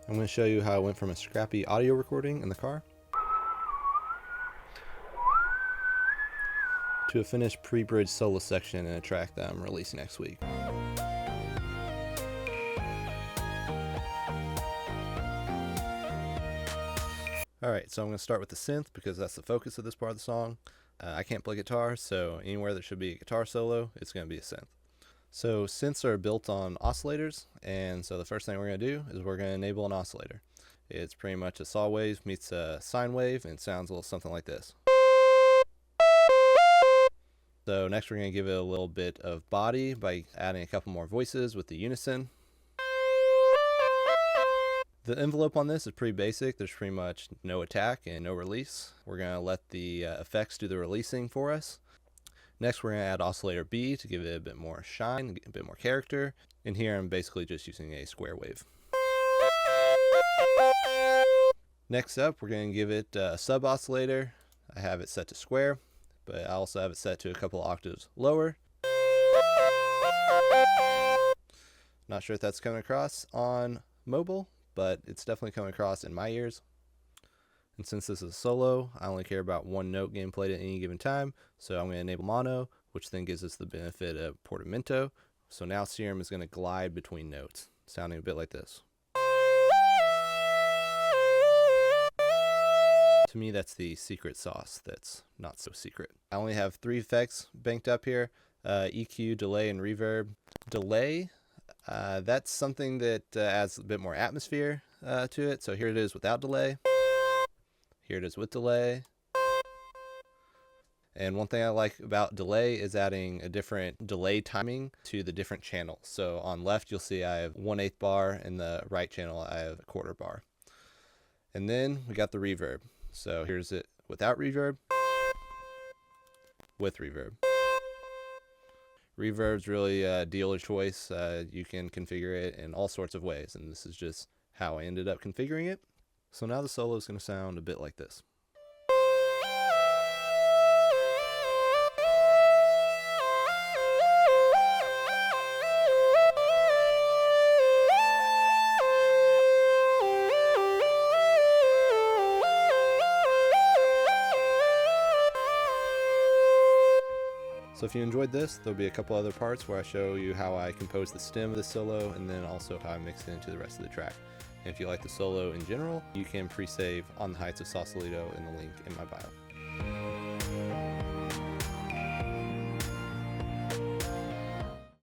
I'm going to show you how I went from a scrappy audio recording in the car to a finished pre-bridge solo section in a track that I'm releasing next week. Alright, so I'm going to start with the synth because that's the focus of this part of the song. I can't play guitar, so anywhere there should be a guitar solo, it's going to be a synth. So synths are built on oscillators, and so the first thing we're going to do is we're going to enable an oscillator. It's pretty much a saw wave meets a sine wave, and it sounds a little something like this. So next we're going to give it a little bit of body by adding a couple more voices with the unison. The envelope on this is pretty basic. There's pretty much no attack and no release. We're going to let the effects do the releasing for us. Next we're going to add oscillator B to give it a bit more shine, a bit more character. And here I'm basically just using a square wave. Next up we're going to give it a sub oscillator. I have it set to square, but I also have it set to a couple octaves lower. Not sure if that's coming across on mobile, but it's definitely coming across in my ears. And since this is a solo, I only care about one note getting played at any given time, so I'm going to enable mono, which then gives us the benefit of portamento. So now Serum is going to glide between notes, sounding a bit like this. To me, that's the secret sauce that's not so secret. I only have 3 effects banked up here, EQ, delay, and reverb. Delay, that's something that adds a bit more atmosphere to it. So here it is without delay. Here it is with delay. And one thing I like about delay is adding a different delay timing to the different channels. So on left, you'll see I have 1/8 bar, and the right channel, I have 1/4 bar. And then we got the reverb. So here's it without reverb, with reverb. Reverb's really a dealer choice. You can configure it in all sorts of ways, and this is just how I ended up configuring it. So now the solo is going to sound a bit like this. So if you enjoyed this, there'll be a couple other parts where I show you how I compose the stem of the solo and then also how I mix it into the rest of the track. And if you like the solo in general, you can pre-save On the Heights of Sausalito in the link in my bio.